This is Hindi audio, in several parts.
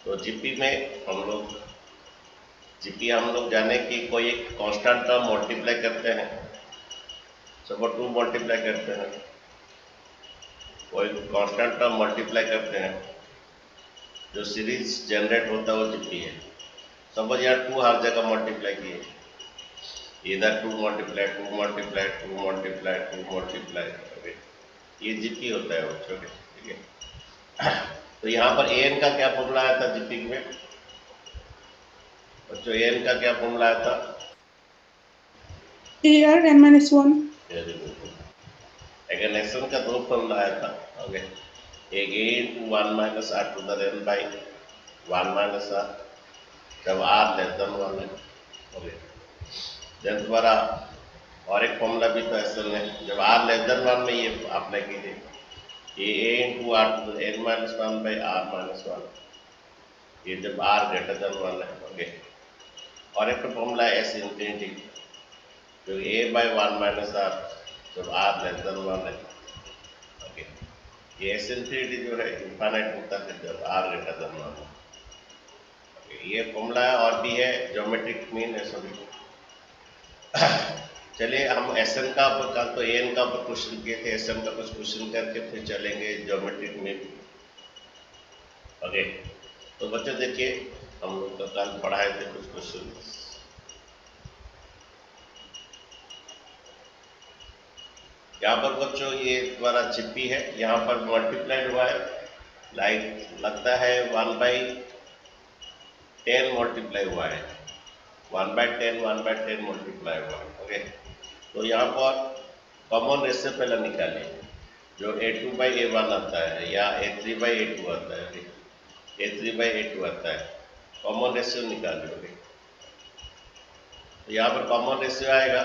तो जीपी हम लोग जाने कि कोई एक कांस्टेंट टर्म मल्टीप्लाई करते हैं, सपोज 2 मल्टीप्लाई करते हैं, कोई कांस्टेंट टर्म मल्टीप्लाई करते हैं, जो सीरीज जनरेट होता है वो जीपी है। सपोज यार 2 हर जगह मल्टीप्लाई किए, इधर 2 मल्टीप्लाई 2 मल्टीप्लाई 2 मल्टीप्लाई 2 मल्टीप्लाई, ये जीपी होता है बच्चों के, ठीक है। तो यहाँ पर एन का क्या फॉर्मूला आया था जीपी में बच्चों? एन का क्या फॉर्मूला आया था? AR n-1। अगर एक्शन का 2 फॉर्मूला आया था, ओके, एक a into 1 minus r to the n by 1 minus r, जब आर लेस देन 1 है, ओके। देन दोबारा और एक फॉर्मूला भी था एक्शन में, जब आर लेस देन 1 में ये अप्लाई कीजिए, a into are to the n minus 1 by are minus 1, ये जब आर ग्रेटर देन 1 है, ओके। और एक फॉर्मूला है एस इंफिनिटी, जो ए बाई 1 माइनस आर जब आर लेस देन 1 है, ओके। ये एस इंफिनिटी जो है इनफाइनाइट होता है जब आर ग्रेटर देन 1 है, ओके। ये फॉर्मूला और भी है, ज्योमेट्रिक मीन है सभी। चलिए हम एस एन का कल तो एन का क्वेश्चन किए थे, एस एन का कुछ क्वेश्चन करके फिर चलेंगे ज्योमेट्रिक मीन, ओके। तो बच्चों देखिए हम लोग तो कल पढ़ाए थे कुछ क्वेश्चन, यहाँ पर बच्चों ये द्वारा जीपी है, यहाँ पर मल्टीप्लाइड हुआ है, लाइक लगता है 1/10 मल्टीप्लाई हुआ है, 1/10 मल्टीप्लाई हुआ है, ओके। तो यहाँ पर कॉमन रेशियो पहले निकालें, जो a2/a1 आता है या a3/a2 आता है, a3/a2 आता है, कॉमन रेशियो निकालेंगे। तो यहाँ पर कॉमन रेशियो आएगा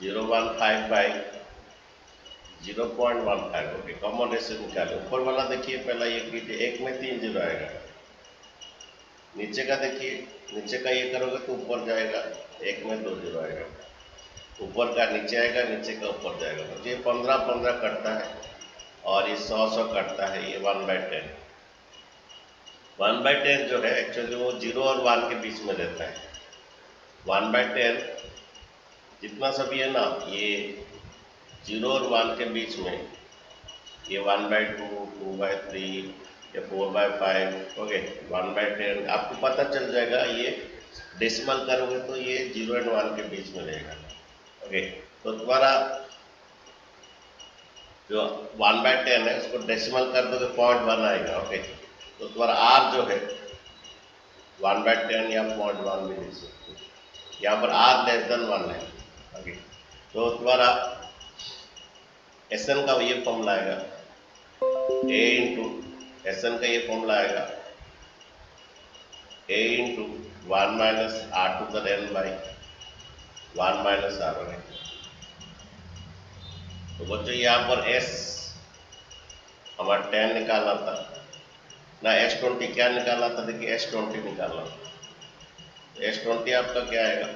0.015 बाई 0.15, ओके। कॉमन रेशियो निकाले, ऊपर वाला देखिए पहला ये कीजिए, एक में 3 जीरो आएगा, नीचे का देखिए, नीचे का ये करोगे तो ऊपर जाएगा, एक में 2 जीरो आएगा, ऊपर का नीचे आएगा, नीचे का ऊपर जाएगा, तो ये 15 कटता है और ये 100 कटता है, ये 1/10। 1/10 जो है एक्चुअली वो 0 और 1 के बीच में रहता है। 1/10 जितना सभी है ना, ये 0 और 1 के बीच में, ये 1/2, 2/3 या 4/5, ओके। 1/10 आपको पता चल जाएगा, ये डेसिमल करोगे तो ये 0 और 1 के बीच में रहेगा, ओके। तो तुम्हारा जो 1/10 है उसको डेसिमल कर दोगे 0.1 आएगा, ओके। तो तुम्हारा आर जो है 1/10 या 0.1 भी लिख सकते हो, यहाँ पर आर लेस देन 1 है, ओके। तो तुम्हारा एस एन का ये फॉर्मूला आएगा, ए इंटू एस एन का ये फॉर्मूला आएगा a into 1 minus r to the n by 1 minus r, okay. तो बच्चों यहाँ पर एस हमारा 10 निकालना था ना, S20 क्या निकालना था, देखिए S20 निकालना, S20 आपका क्या आएगा,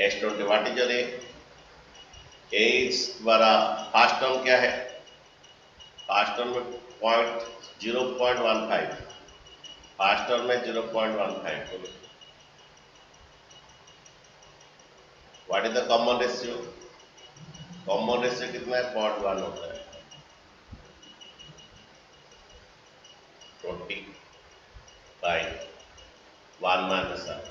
S20 what is your A is द्वारा फास्ट टर्म क्या है, फास्ट टर्म में 0.15, फास्ट टर्म में 0.15, what is the common ratio, common ratio कितना है, 0.1 होता है, 20/1 माइनस आर,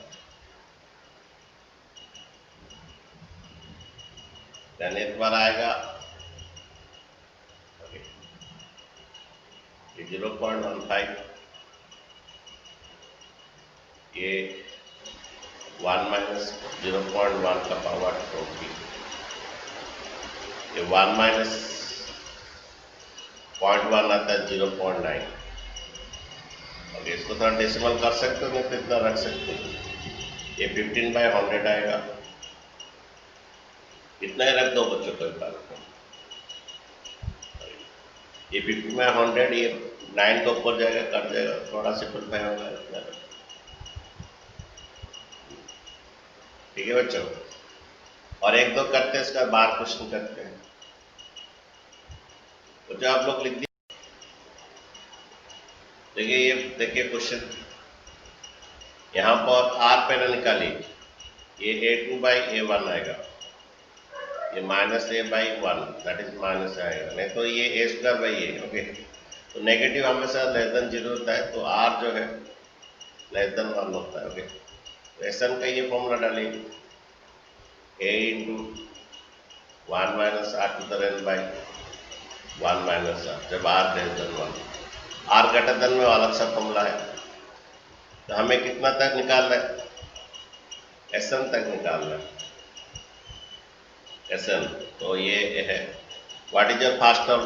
यानी तुम्हारा आएगा ये 0.15, ये 1 माइनस 0.1 का पावर 20, ये 1 माइनस 0.1 आता है 0.9, और इसको थोड़ा डेसिमल कर सकते हो, नहीं तो इतना रख सकते हो, ये 15/100 आएगा, इतना ही रख दो बच्चों, कोई बात नहीं। ये 15/100, ये 9 के ऊपर जाएगा, कट जाएगा, थोड़ा सिंपलीफाई होगा, इतना ठीक है बच्चों। और एक दो करते हैं, इसका बार क्वेश्चन करते हैं। तो बच्चों आप लोग लिख दिए। देखिए ये देखिए क्वेश्चन, यहाँ पर आर पहले निकालिए, ये a2/a1 आएगा, ये -a/1 दैट इज माइनस आएगा, नहीं तो ये a²/a। ओके, तो नेगेटिव हमेशा लेस देन 0 होता है, तो r जो है लेस देन 1 होता है। ओके, तो Sn का ये फॉर्मूला डालिए, a × 1 - r⁴ जब r less than 1, r greater than में अलग सा फॉर्मूला है। तो हमें कितना तक निकालना है, Sn तक निकालना है, Sn। तो ये है, what is your first term,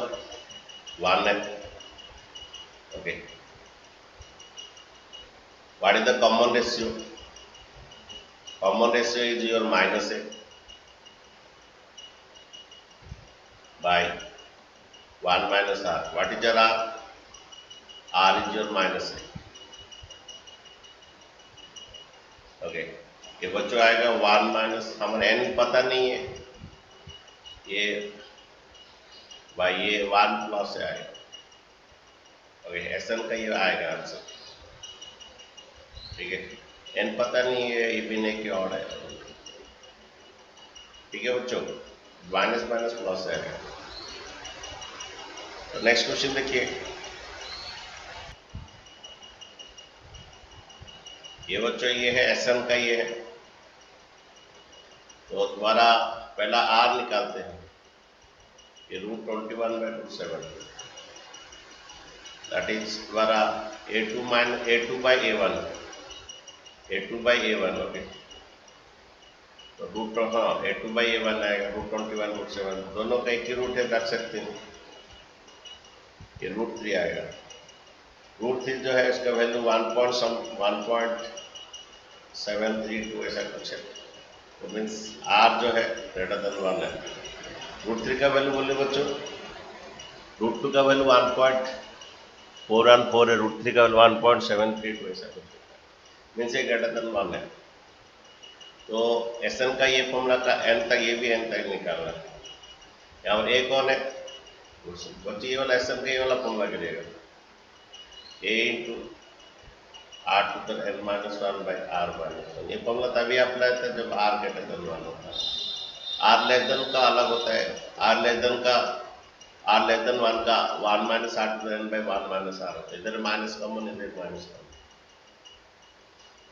1 है। Okay, what is the common ratio, common ratio is your -a by 1 - r। What is your r, r is your -a। Okay, ये बच्चों आएगा 1 माइनस, हमारे n पता नहीं है, ये भाई ये 1 प्लस से आएगा। ओके, Sn का ये आएगा आंसर, ठीक है। n पता नहीं है, ये भी नहीं कि और है, ठीक है बच्चों, माइनस माइनस प्लस आएगा। तो नेक्स्ट क्वेश्चन देखिए, ये बच्चों ये है Sn का, ये है, तो द्वारा पहला r निकालते हैं, ये √21/√7 दैट इज द्वारा a2/a1, ओके, तो a2/a1 आएगा, √21/√7 दोनों का एक ही रूट है, रख सकते हैं, ये √3 आएगा। √3 जो है इसका वैल्यू 1.732 ऐसा कुछ है, तो मीन्स r जो है ग्रेटर देन 1 है। √3 का वैल्यू बोले बच्चों, √2 का वैल्यू 1.414 है, √3 का वैल्यू 1.732 ऐसा कुछ है, मीन्स ये ग्रेटर देन 1 है। तो Sn का ये फॉर्मूला का n तक, ये भी n तक निकालना है। यहाँ पर एक और है बच्चे, ये वाला Sn का ये वाला फॉर्मूला गिरेगा, a × r⁴ ये फॉर्मूला तभी अप्लाई होता है जब r ग्रेटर देन 1 होता है। r लेस देन का अलग होता है, r लेस देन 1 का 1 - r⁴ होता है, इधर माइनस कॉमन, इधर माइनस कॉमन।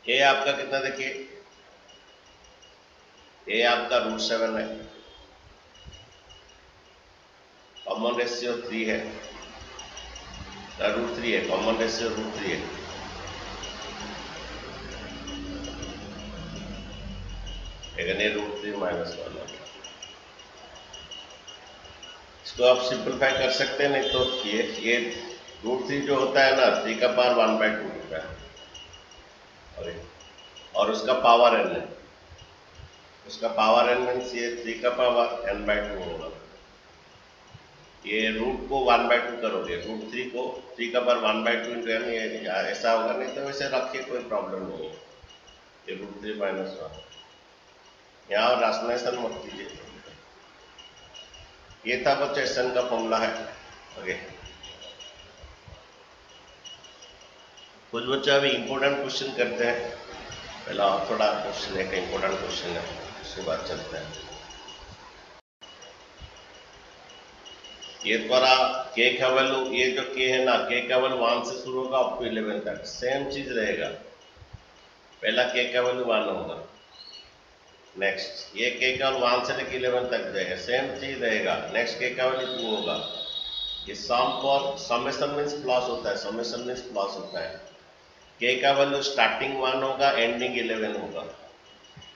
ये आपका कितना देखिए, ये आपका √7 है, कॉमन रेशियो 3 है, √3 है, कॉमन रेशियो √3 है। लेकिन ये √3 - 1 है, इसको आप सिंपलीफाई कर सकते हैं, नहीं तो ये √3 जो होता है ना, 3 का पावर 1/2 होता है, और उसका पावर n है, उसका पावर n मीन्स ये 3 का पावर n/2 होगा। ये रूट को 1/2 करोगे, √3 को 3 का पावर 1/2 × n, ये ऐसा होगा, नहीं तो वैसे रखिए, कोई प्रॉब्लम नहीं है। ये √3 - 1 यहाँ राशनलाइजेशन मत कीजिए। ये था बच्चों Sn का फॉर्मूला है। ओके, कुछ बच्चे अभी इंपॉर्टेंट क्वेश्चन करते हैं, पहला और थोड़ा क्वेश्चन है, इंपॉर्टेंट क्वेश्चन है, उसके बाद चलते हैं। ये द्वारा k का वैल्यू, ये जो k है ना, k का वैल्यू 1 से शुरू होगा अप टू 11 तक, सेम चीज रहेगा, पहला k का वैल्यू 1 होगा, नेक्स्ट ये k का वैल्यू 1 से लेकर 11 तक जाएगा, सेम चीज रहेगा, नेक्स्ट k का वैल्यू 2 होगा। ये सम फॉर समेशन मीन्स प्लस होता है, समेशन मीन्स प्लस होता है, k का वैल्यू स्टार्टिंग 1 होगा, एंडिंग 11 होगा,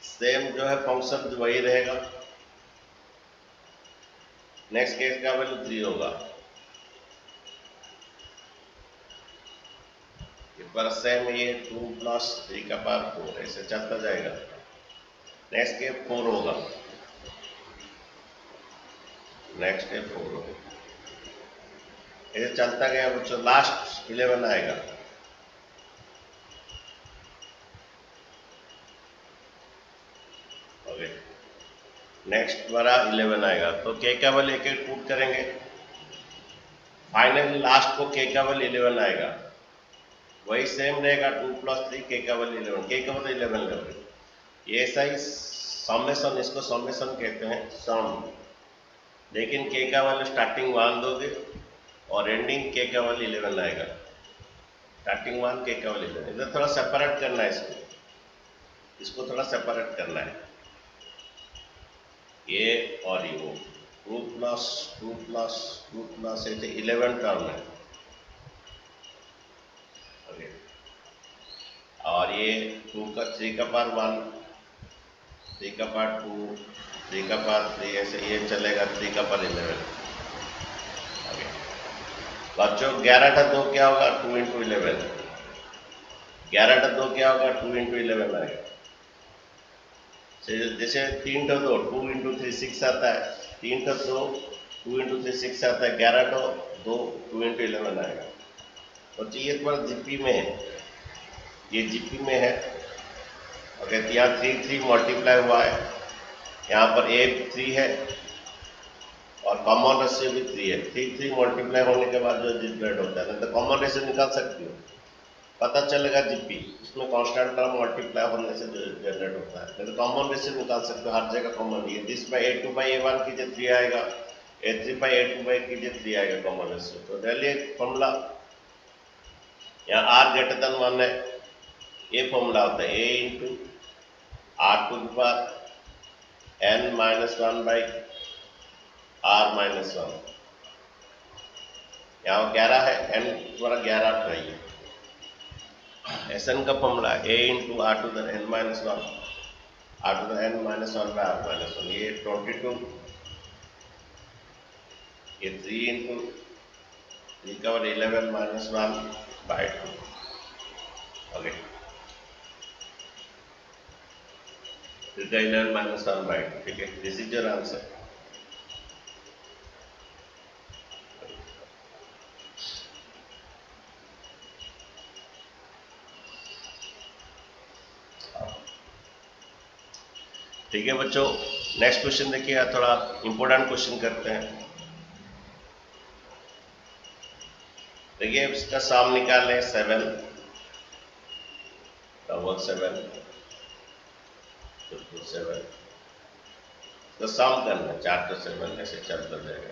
सेम जो है फंक्शन वही रहेगा। नेक्स्ट केस का वैल्यू 3 होगा, पर सेम ये 2 + 3 का पावर 4 ऐसे चलता जाएगा। नेक्स्ट के 4 होगा, नेक्स्ट के 4 होगा, ऐसे चलता गया बच्चों, लास्ट 11 आएगा। ओके, नेक्स्ट हमारा 11 आएगा, तो k का वैल्यू एक एक पुट करेंगे, फाइनली लास्ट को k का वैल्यू 11 आएगा, वही सेम रहेगा 2 + 3 k का वैल्यू 11, k का वैल्यू 11 लेंगे। ये ऐसा ही समेशन, इसको समेशन कहते हैं, सम। लेकिन k का वैल्यू स्टार्टिंग 1 दोगे और एंडिंग k का वैल्यू 11 आएगा। स्टार्टिंग 1 k का वैल्यू 11, इधर थोड़ा सेपरेट करना है, इसको थोड़ा सेपरेट करना है, ये और ये वो 2 + 2 + 2 + 11 टर्म है। ओके, और ये 2 का 3 का पावर 1, 3 का पावर 2, 3 का पावर 3, ऐसे ये चलेगा 3 का पावर 11। ओके बच्चों, 11 का 2 क्या होगा? 2 × 11। 11 का 2 क्या होगा? 2 × 11 आएगा। जैसे 3 का 2 2 × 3 6 आता है, 3 का 2 2 × 3 6 आता है, 11 का 2 2 × 11 आएगा। बच्चों ये तुम्हारा जीपी में है, ये जीपी में है। अगर यहाँ 3 3 मल्टीप्लाई हुआ है, यहाँ पर ए 3 है और कॉमन रेशियो भी 3 है। 3 3 मल्टीप्लाई होने के बाद जो जनरेट होता है, तो कॉमन रेशियो निकाल सकती हो, पता चलेगा जीपी, उसमें कांस्टेंट टर्म मल्टीप्लाई होने से जो जनरेट होता है, नहीं तो कॉमन रेशियो निकाल सकते हो, हर जगह कॉमन। ये 30/A2/A1 कीजिए 3 आएगा, A3/A2 कीजिए 3 आएगा कॉमन रेशियो। तो डालिए फॉर्मूला, यहाँ r > 1 है, ये फॉर्मूला होता है a × r⁻n−1/r−1। यहाँ 11 है, n तुम्हारा 11 चाहिए। Sn का फॉर्मूला a × r⁻n−1, r⁻n−1/r−1, ये 22, ये 3 × 3 का 11 -1/2। ओके, 3 का 11 -1/2, ठीक है, दिस इज योर आंसर। ठीक है बच्चों, नेक्स्ट क्वेश्चन देखिए, थोड़ा इंपॉर्टेंट क्वेश्चन करते हैं। देखिए इसका सम निकालें, 7 डबल 7 7, तो सम करना 4 तो 7 ऐसे चलता जाएगा,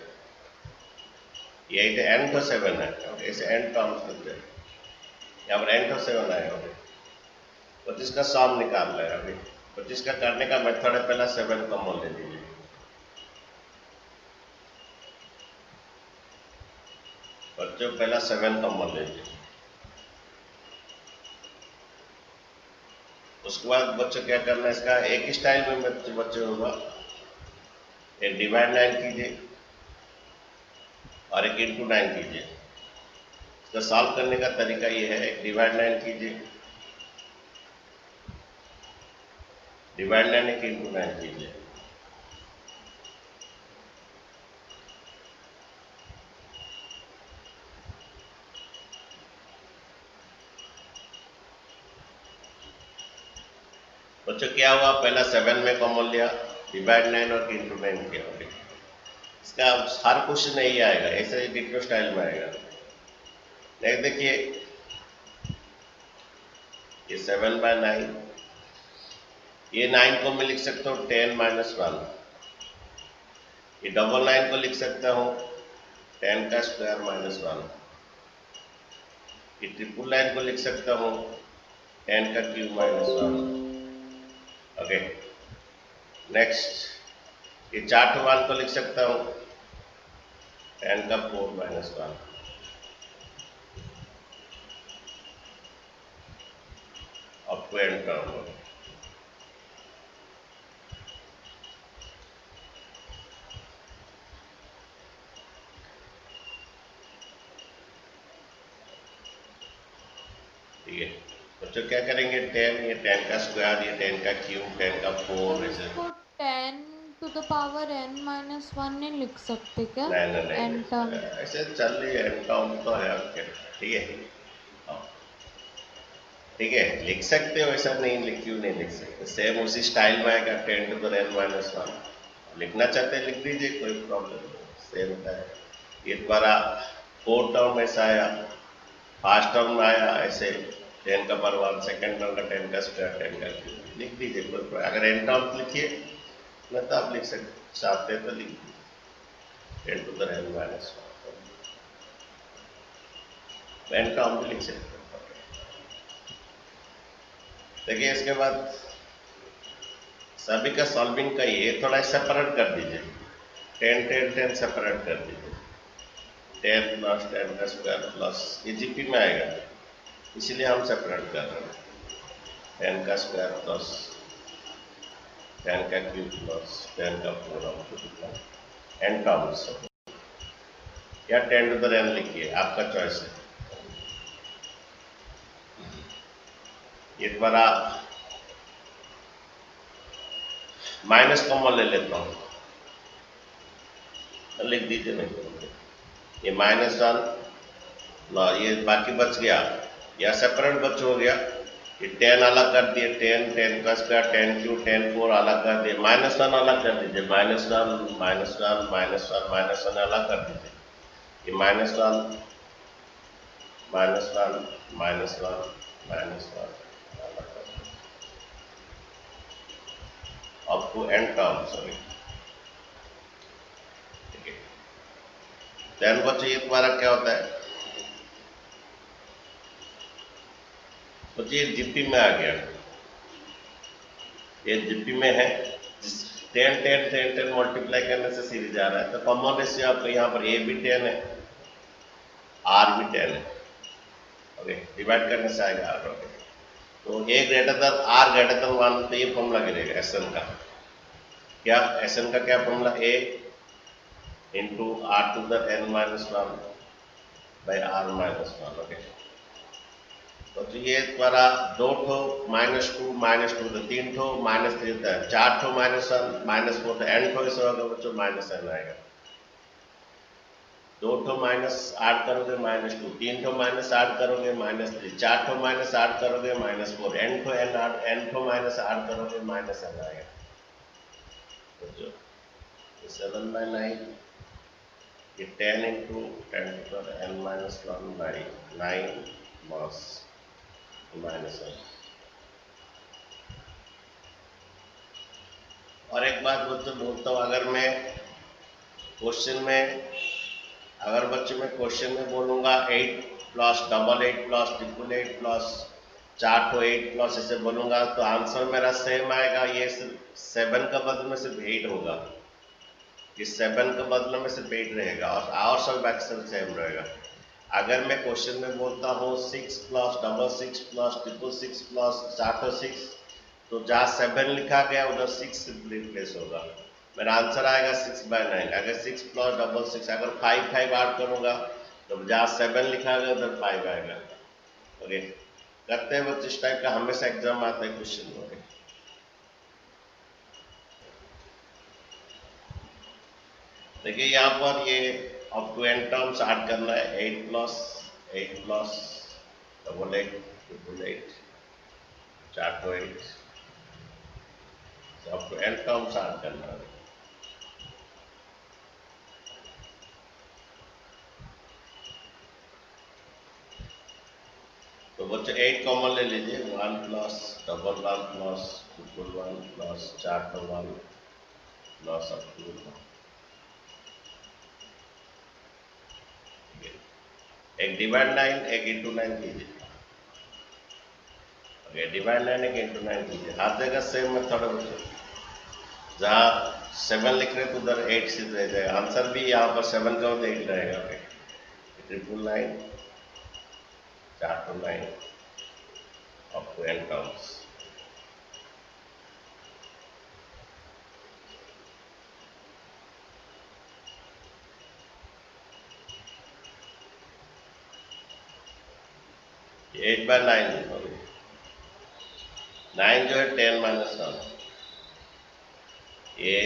ये n तो 7 है, ऐसे n टर्म्स करते हैं, यहाँ पर n तो 7 आएगा। 25 का सम निकाल रहे हैं अभी। 25 का करने का मेथड है, पहला 7 कॉमन ले लीजिए, बच्चों पहला 7 कॉमन ले लीजिए। उसके बाद बच्चों क्या करना है, इसका एक स्टाइल में बच्चों होगा, एक डिवाइड 9 कीजिए और एक इंटू 9 कीजिए। इसका सॉल्व करने का तरीका ये है, एक डिवाइड 9 कीजिए, डिवाइड 9 एक इंटू 9 कीजिए। बच्चों क्या हुआ, पहला 7 में कॉमन लिया, डिवाइड 9 और इंटू 9 किया। इसका हर क्वेश्चन नहीं आएगा, ऐसे ही डिक्टो स्टाइल में आएगा। नेक्स्ट देखिए, ये 7/9, ये 9 को मैं लिख सकता हूँ 10 - 1, ये 9 को लिख सकता हूँ 10 का स्क्वायर -1, ये 9 को लिख सकता हूँ 10 का क्यूब -1। ओके, नेक्स्ट ये 4 को लिख सकता हूँ 10 का 4 -1। Up to n term. ठीक है बच्चों, क्या करेंगे, 10, ये 10 का स्क्वायर, ये 10 का क्यूब, 10 का 4, ऐसे 10 to the power n-1 नहीं लिख सकते क्या? नहीं, n टर्म ऐसे चल रही है, n टर्म तो है आपके, ठीक है, ठीक है, लिख सकते हो, ऐसा नहीं, क्यों नहीं लिख सकते, सेम उसी स्टाइल में आएगा, 10 to the n-1। लिखना चाहते हैं लिख दीजिए, कोई प्रॉब्लम नहीं, सेम है। ये तुम्हारा 4 टर्म ऐसा आया, फर्स्ट टर्म आया ऐसे 10 का पावर 1, सेकेंड टर्म का 10 का स्क्वायर 10 का क्यूब, लिख दीजिए कोई। अगर n टर्म लिखिए नहीं तो आप लिख सकते, चाहते हैं तो लिख दीजिए 10 to the n minus 1, n term भी लिख सकते हैं। देखिए इसके बाद सभी का सॉल्विंग का ये थोड़ा सेपरेट कर दीजिए, 10 10 10 सेपरेट कर दीजिए, 10 प्लस 10 का स्क्वायर प्लस ये जीपी में आएगा, इसलिए हम सेपरेट कर रहे हैं, 10 का स्क्वायर प्लस 10 का क्यूब प्लस 10 का पूरा n टर्म्स, या 10 to the n लिखिए, आपका चॉइस है। एक बार माइनस कॉमन ले लेता हूँ, लिख दीजिए नहीं, ये माइनस वन ना, ये बाकी बच गया, या सेपरेट बच हो गया, ये 10 अलग कर दिए, 10 10 का स्क्वायर 10 क्यूब 10 4 अलग कर दिए, माइनस वन अलग कर दीजिए, minus one minus one minus one minus one अलग कर दीजिए, ये minus one minus one minus one minus one अलग कर दीजिए, up to n term, sorry ठीक है। देन बच्चों ये तुम्हारा क्या होता है, तो ये जीपी में आ गया, ये जीपी में है, 10 10 10 10 मल्टीप्लाई करने से सीरीज आ रहा है, तो कॉमन रेशियो आपको यहाँ पर ए भी 10 है, आर भी 10 है, ओके, डिवाइड करने से आएगा आर, ओके। तो a greater than r greater than 1, तो ये फॉर्मूला गिरेगा एसएन का, क्या एसएन का क्या formula, A into are to the n minus 1 by are minus 1, okay. तो ये तुम्हारा 2 ठो -2 -2 तो 3 ठो -3 होता है, 4 ठो -1 -4 तो n ठो इसमें होगा बच्चों -n आएगा, 2 ठो माइनस ऐड करोगे -2, 3 ठो माइनस ऐड करोगे -3, 4 ठो माइनस ऐड करोगे -4, n ठो n ठो माइनस ऐड करोगे -n आएगा। बच्चों 7/9 ये 10 into 10 to the n minus 1 by 9 mass -n। और एक बात बच्चों बोलता हूँ, अगर मैं क्वेश्चन में, अगर बच्चों मैं क्वेश्चन में बोलूँगा 8 प्लस 8 प्लस 8 प्लस 4 तो 8 प्लस ऐसे बोलूँगा, तो आंसर मेरा सेम आएगा, ये सिर्फ 7 का बदले में सिर्फ 8 होगा, ये 7 का बदले में सिर्फ 8 रहेगा, और सब एक्शन सेम रहेगा। अगर मैं क्वेश्चन में बोलता हूँ 6 प्लस 6 प्लस 6 प्लस 6, तो जहाँ 7 लिखा गया उधर 6 रिप्लेस होगा, मेरा आंसर आएगा 6/9। अगर 6 प्लस 6 अगर 5 5 ऐड करूँगा तो जहाँ 7 लिखा गया उधर 5 आएगा, ओके। करते हैं बच्चे, इस टाइप का हमेशा एग्जाम आता है क्वेश्चन, ओके। देखिए यहाँ पर ये up to n terms add करना है, 8 प्लस 8 8 4 तो 8, up to n terms add करना है। तो बच्चे 8 कॉमन ले लीजिए, 1 प्लस 1 प्लस 1 प्लस 4 तो 1 प्लस अप टू, एक डिवाइड 9 एक इंटू 9 कीजिए, ओके, डिवाइड 9 एक इंटू 9 कीजिए, हर जगह सेम मेथड है, जहाँ 7 लिख रहे तो उधर 8 से रह जाएगा, आंसर भी यहाँ पर 7 का होता 8 रहेगा, okay. 999 4 to 9 up to n terms। ये 8/9 होगी, 9 जो है 10 माइनस 1, ये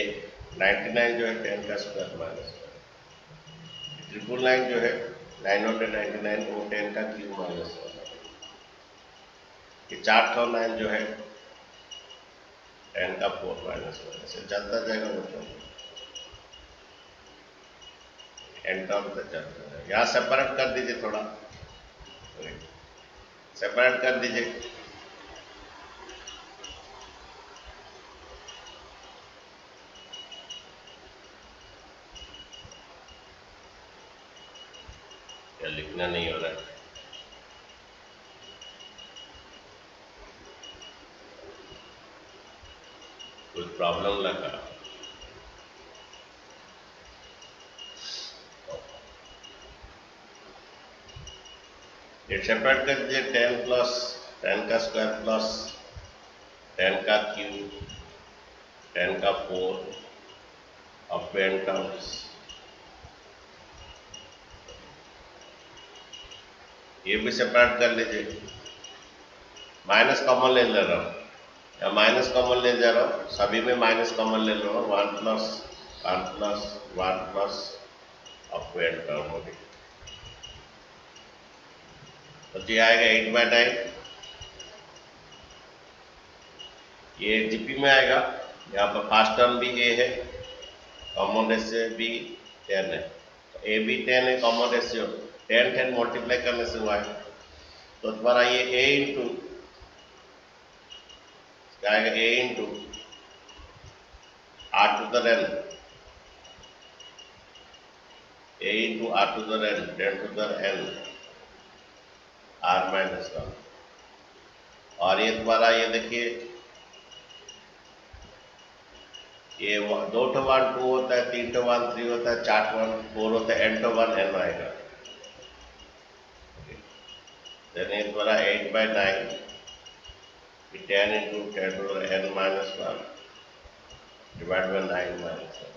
99 जो है 10 का स्क्वायर माइनस 1, 999 जो है 999 वो 10 का क्यूब माइनस 1, ये 409 जो है 10 का 4 माइनस 1, ऐसे चलता जाएगा बच्चों। एन टर्म से चलता है। यहाँ सेपरेट कर दीजिए थोड़ा, सेपरेट कर दीजिए। या लिखना नहीं हो रहा है, कुछ प्रॉब्लम लगा। ये सेपरेट कर दीजिए, 10 प्लस 10 का स्क्वायर प्लस 10 का क्यूब 10 का 4 अब एन टर्म्स। ये भी सेपरेट कर लीजिए, माइनस कॉमन ले रहा हूँ या माइनस कॉमन ले जा रहा हूँ, सभी में माइनस कॉमन ले लो, 1 प्लस 1 प्लस 1 प्लस अब एन टर्म होगी। तो ये आएगा 8/9, ये जीपी में आएगा। यहाँ पर फर्स्ट टर्म भी ए है, कॉमन रेशियो भी 10 है, तो ए भी 10 है, कॉमन रेशियो 10 मल्टीप्लाई करने से हुआ है। तो तुम्हारा ये ए इंटू आएगा, a into are to the n, a into are to the n 10 to the n r minus 1। और ये तुम्हारा ये देखिए, ये 2 to 1 2 होता है, 3 to 1 3 होता है, 4 to 1 4 होता है, n to 1 n आएगा। देन ये तुम्हारा 8/9 10 into 10 to the n minus 1 divided by 9 minus 1,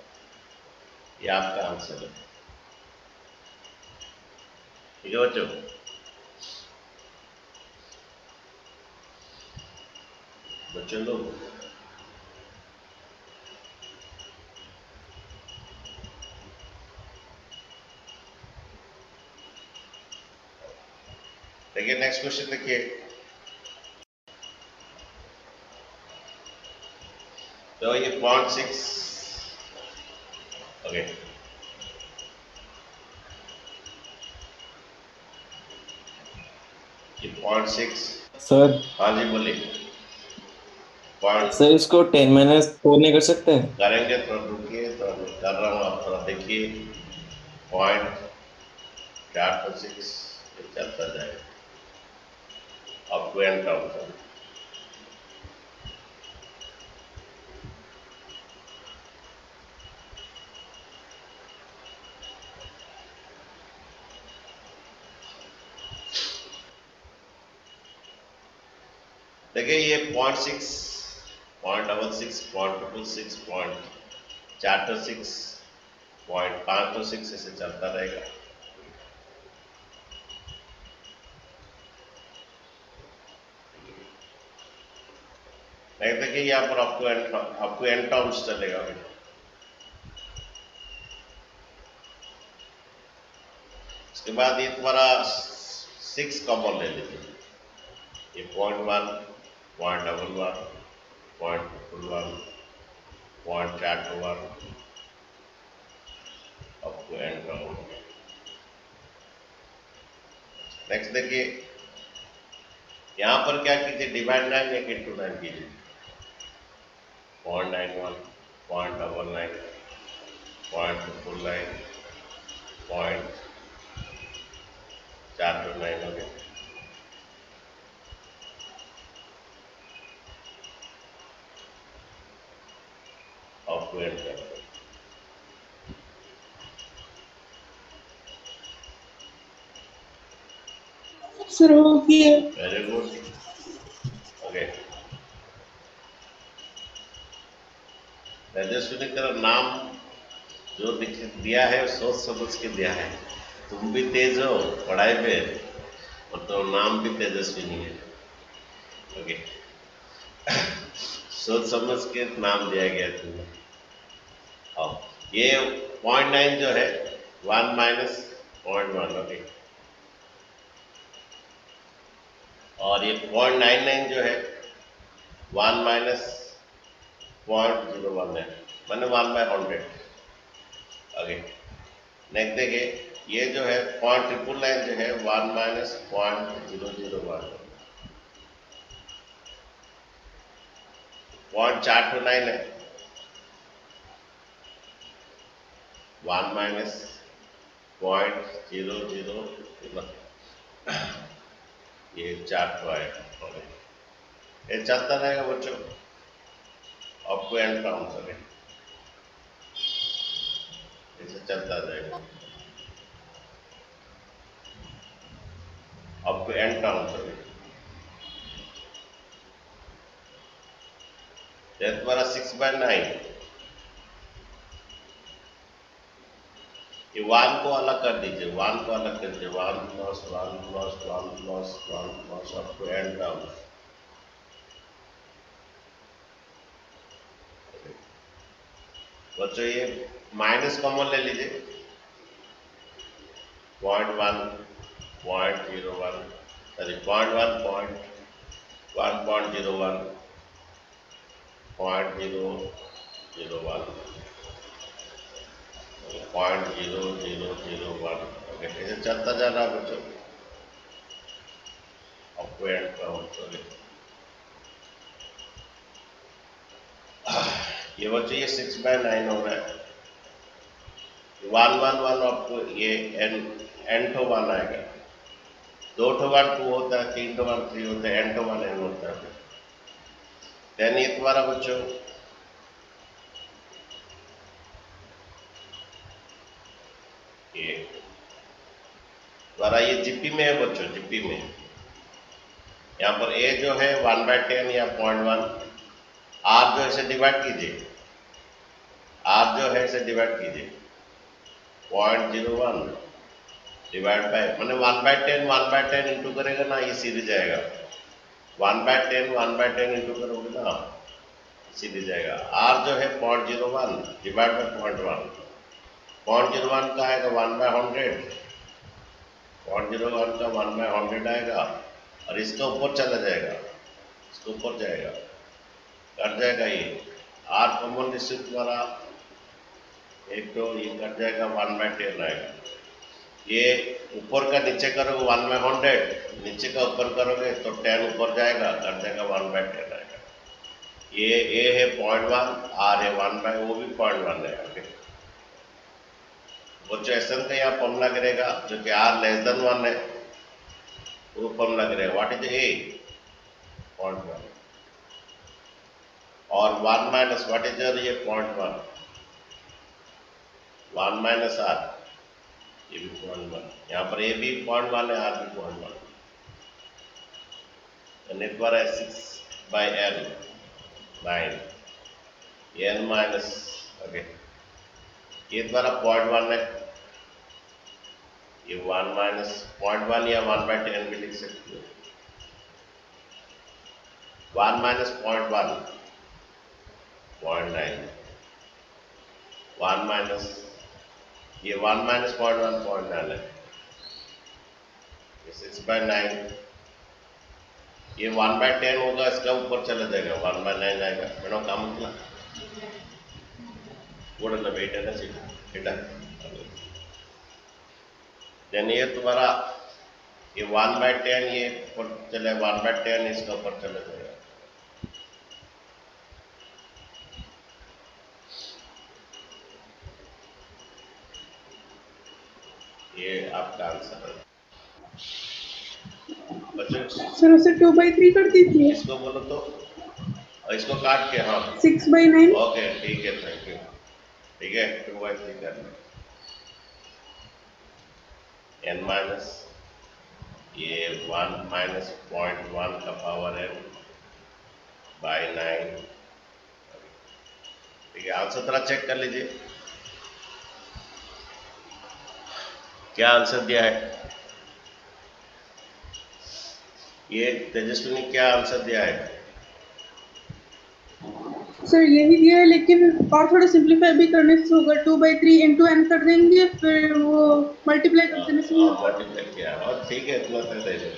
ये आपका आंसर है। ठीक है बच्चों, बच्चों लोग देखिए, नेक्स्ट क्वेश्चन देखिए। तो ये 0.6, ओके, ये 0.6। सर हाँ जी बोलिए। पॉइंट सर इसको 10 - 4 नहीं कर सकते? करेंगे, तो रुकिए, तो कर रहा हूँ, आप थोड़ा देखिए। 0.426 चलता जाएगा अप टू एन टर्म। देखिए ये 0.6 0.66 0.6 0.426 0.526 ऐसे चलता रहेगा। नहीं, देखिए यहाँ पर आपको एन टर्म्स चलेगा। उसके बाद ये तुम्हारा 6 कॉमन ले लीजिए, ये 0.1 0.11 0.21 0.421 आपको एन टर्म। नेक्स्ट देखिए, यहाँ पर क्या कीजिए, डिवाइड 9 एक इंटू 9 कीजिए, 0.91 0.99 0.249 0.429 हो गया। आपको एन टर्म सर हो गया। Very good, okay. तेजस्विनी तेरा नाम जो दिया है सोच समझ के दिया है, तुम भी तेज हो पढ़ाई पे और तो नाम भी तेजस्विनी है, ओके। सोच समझ के नाम दिया गया तुम्हें। और ये 0.9 जो है 1 माइनस 0.1, ओके। और ये 0.99 जो है 1 माइनस 0.01 है, मैंने 1/100, ओके। नेक्स्ट देखिए ये जो है 0.999 जो है 1 माइनस 0.001 0.429 है 1 माइनस 0.00 ये 4 है ये चलता रहेगा बच्चों अप टू एंड काउंट करें ऐसे चलता रहेगा अप टू एंड काउंट करें तुम्हारा 6/9 ये 1 को अलग कर दीजिए 1 को अलग कर दीजिए 1 plus 1 plus 1 plus 1 plus up to n count बच्चों ये माइनस कॉमन ले लीजिए 0.1 0.01 सॉरी 0.1 1.01 0.001 0.0001 ओके ऐसे चलता जा रहा है बच्चों अप एंड काउंट ये बच्चों ये 6/9 हो रहा है 111 आपको ये n to 1 आएगा 2 to 1 2 होता है 3 to 1 3 होता है n to 1 n होता है देन ये तुम्हारा बच्चों ये द्वारा ये जीपी में है बच्चों जीपी में यहाँ पर a जो है 1/10 या 0.1 r जो है इसे डिवाइड कीजिए r जो है इसे डिवाइड कीजिए 0.01 डिवाइड बाय मैंने 1/10 इंटू करेगा ना ये सीधे जाएगा 1/10 इंटू करोगे ना सीधे जाएगा r जो है 0.01 डिवाइड बाय 0.1 का आएगा 1/100 0.01 का 1/100 आएगा और इसके ऊपर चला जाएगा इसके ऊपर जाएगा कट जाएगा ये r कॉमन निश्चित द्वारा एक तो ये कट जाएगा 1/10 आएगा ये ऊपर का नीचे करोगे 1/100 नीचे का ऊपर करोगे तो 10 ऊपर जाएगा कट जाएगा 1/10 आएगा ये a है 0.1 r है 1 वो भी 0.1 है ओके बच्चों एसन का यहाँ फॉर्मूला करेगा जो कि r लेस देन 1 है वो फॉर्मूला करेगा व्हाट इज a 0.1 और 1 माइनस व्हाट इज ये 0.1 1 माइनस r ये भी 0.1 यहाँ पर a भी 0.1 है r भी 0.1 नेट पर है 6/n 9 n माइनस ओके ये द्वारा 0.1 है ये 1 माइनस 0.1 या 1/10 भी लिख सकते हो 1 माइनस 0.1 0.9 1 माइनस ये 1 माइनस 0.1 0.9 है ये 6/9 ये 1/10 होगा इसका ऊपर चला जाएगा 1/9 आएगा मैंने काम किया बोर्ड ना बेटा ना बेटा देन ये तुम्हारा ये 1/10 ये ऊपर चले 1/10 इसका ऊपर चला जाएगा ये आपका आंसर है बच्चों सर उसे 2/3 कर दीजिए इसको बोलो तो और इसको काट के हाँ 6/9 ओके ठीक है थैंक यू ठीक है 2/3 करना n माइनस ये 1 माइनस 0.1 का पावर n बाय 9 ठीक है आंसर थोड़ा चेक कर लीजिए क्या आंसर दिया है ये तेजस्वी ने क्या आंसर दिया है सर यही दिया है लेकिन और थोड़ा सिंपलीफाई भी करने से होगा 2/3 इंटू n कर देंगे फिर वो मल्टीप्लाई कर देने से होगा मल्टीप्लाई किया और ठीक है इतना तो दे दो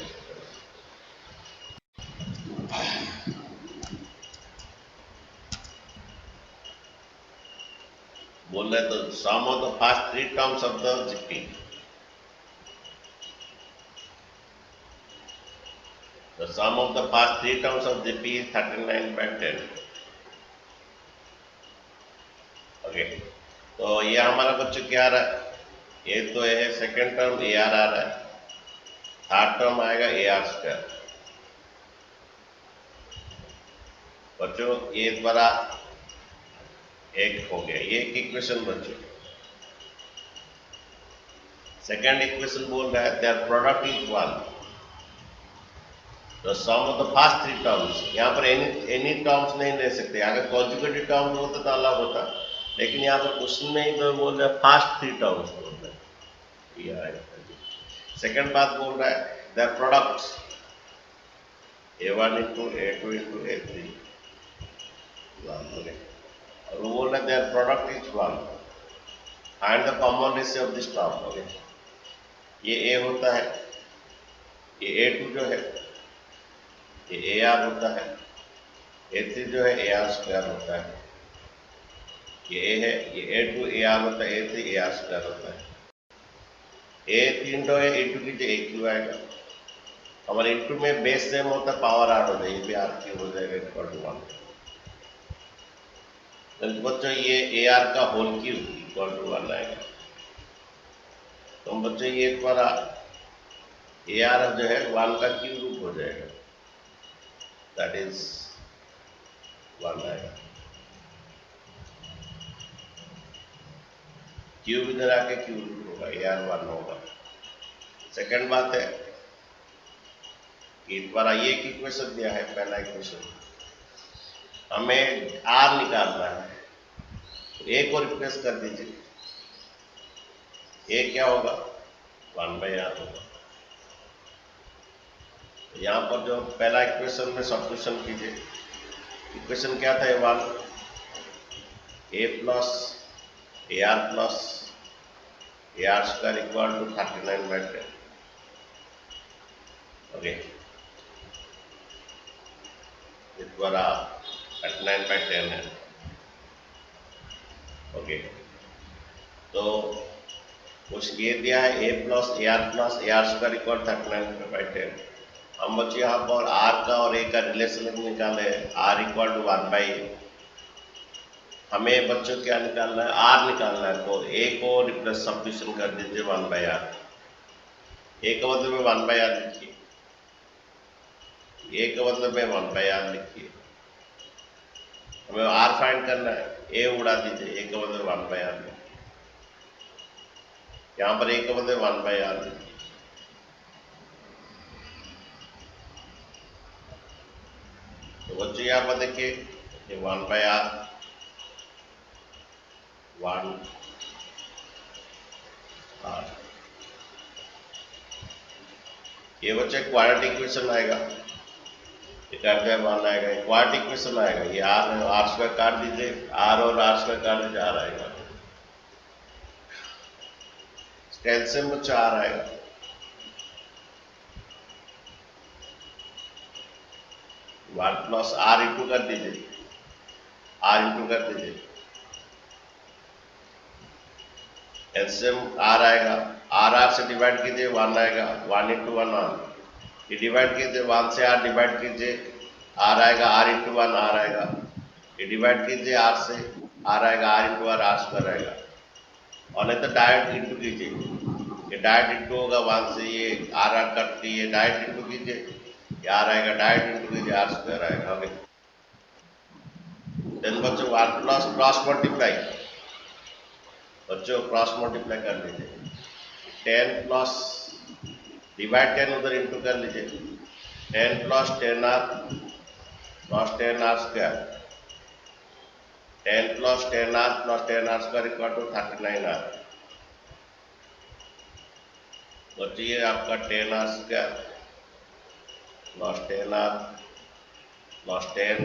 बोल रहे तो sum of the first 3 terms of the GP, the sum of the first 3 terms of GP is 39/10. Okay, तो ये हमारा बच्चों क्या आ रहा है, ये तो है सेकंड टर्म ए आर आ रहा है, थर्ड टर्म आएगा ए आर स्क्वायर। बच्चों ये द्वारा एक हो गया, ये एक इक्वेशन बच्चों। सेकंड इक्वेशन बोल रहा है देयर प्रोडक्ट इज 1, तो sum of the first 3 terms, यहाँ पर एनी टर्म्स नहीं ले सकते, अगर कॉन्जुगेटिव टर्म्स होता तो अलग होता, लेकिन यहाँ पर क्वेश्चन में ही तो बोल रहा है फर्स्ट 3 टर्म्स बोल रहा है, ये आएगा। सेकंड बात बोल रहा है the products A1 into A2 into A3, और वो बोल रहा है their product is 1, find the common ratio of this term. Okay, ये A होता है, ये A2 जो है ये AR होता है, A3 जो है AR स्क्वायर होता है, ये A है, ये A2 AR होता है, A3 AR स्क्वायर होता है। A3 तो है, A2 की जो AQ आएगा, हमारे इंटू में बेस सेम होता है, पावर ऐड हो जाएगी, भी R3 हो जाएगा इक्वल टू 1। तो बच्चों ये AR का होल क्यूब इक्वल टू 1 आएगा। तो बच्चों ये द्वारा AR जो है 1 का क्यूब रूप हो जाएगा, दैट इज 1 आएगा। क्यूब इधर आके क्यूब रूट होगा, AR 1 होगा। सेकंड बात है कि द्वारा ये एक इक्वेशन दिया है, पहला इक्वेशन, हमें R निकालना है, तो A को रिप्लेस कर दीजिए, A क्या होगा 1/R होगा। तो यहाँ पर जो पहला इक्वेशन में सब्स्टिट्यूशन कीजिए, इक्वेशन क्या था, 1 A plus AR plus AR square equal to 39/10। Okay, इस द्वारा 39/10 है। ओके, तो कुछ ये दिया है A plus AR square equal 39/10। हम बच्चे यहाँ पर R का और A का रिलेशन निकाले, R इक्वल टू 1/A। हमें बच्चों क्या निकालना है, R निकालना है, तो A को रिप्लेस सब्स्टिट्यूशन कर दीजिए 1/R। A का मतलब में 1/R लिखिए, A का मतलब में 1/R लिखिए, हमें R फाइंड करना है, A उड़ा दीजिए, A का मतलब 1/R लिखिए, यहाँ पर A का मतलब 1/R लिखिए। तो बच्चों यहाँ पर देखिए ये 1/R 1 R, ये बच्चे क्वाड्रेटिक इक्वेशन आएगा, ये कर दिया 1 आएगा, ये क्वाड्रेटिक इक्वेशन आएगा, ये R स्क्वायर काट दीजिए, R और R स्क्वायर काट दीजिए, R आएगा, कैल्शियम बच्चा R आएगा। वन प्लस R इंटू कर दीजिए, R इंटू कर दीजिए, एलसीएम R आएगा, R से डिवाइड कीजिए 1 आएगा, 1 इंटू 1 R, ये डिवाइड कीजिए 1 से R डिवाइड कीजिए, R आएगा, R इंटू 1 R आएगा, ये डिवाइड कीजिए R से R आएगा, R इंटू R स्क्वायर आएगा, और नहीं तो डायरेक्ट इंटू कीजिए, ये डायरेक्ट इंटू होगा 1 से, ये R कटती है, डायरेक्ट इंटू कीजिए, ये R आएगा, डायरेक्ट इंटू कीजिए, R स्क्वायर आएगा। ओके, देन बच्चों 1 प्लस क्रॉस मल्टीप्लाई, बच्चों क्रॉस मल्टीप्लाई कर लीजिए, 10 प्लस डिवाइड 10 उधर इंटू कर लीजिए, 10 plus 10R plus 10R square, 10 plus 10R plus 10R square equal to 39R। बच्चों ये आपका 10R square plus 10R plus 10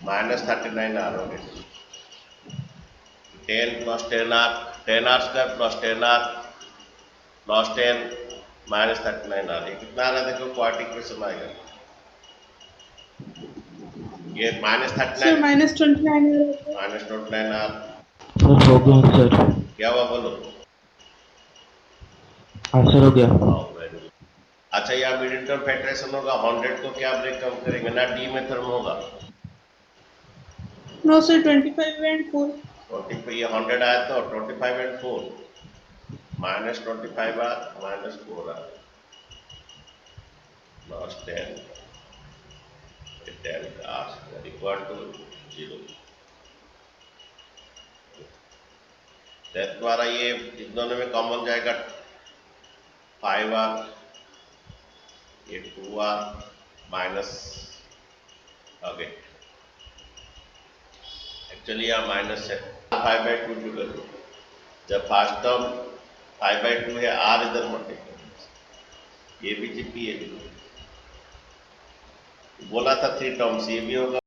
minus 39R हो गया, 10 plus 10R 10R square plus 10R plus 10 minus 39R, ये कितना आ रहा है देखो, क्वाड्रेटिक इक्वेशन आएगा, ये माइनस 39 -29 माइनस 29R सर हो गया सर, क्या हुआ बोलो? आंसर हो गया। हाँ, वेरी गुड। अच्छा, यहाँ मिडिल टर्म फैक्टराइजेशन होगा, 100 को क्या ब्रेक कम करेंगे ना, डी मेथड में होगा। No, sir, 25 and 4. 20 ये 100 आया तो 25 एंड 4 माइनस 25 आ माइनस 4 आ प्लस 10 इक्वल टू 0। द्वारा ये इस दोनों में कॉमन जाएगा 5r, ये 2r माइनस, ओके एक्चुअली यहाँ माइनस है 5/2 जो कर दो, जब फर्स्ट टर्म 5/2 है, r इधर मल्टीप्लाई, ये भी जीपी है, बोला था 3 टर्म्स, ये भी होगा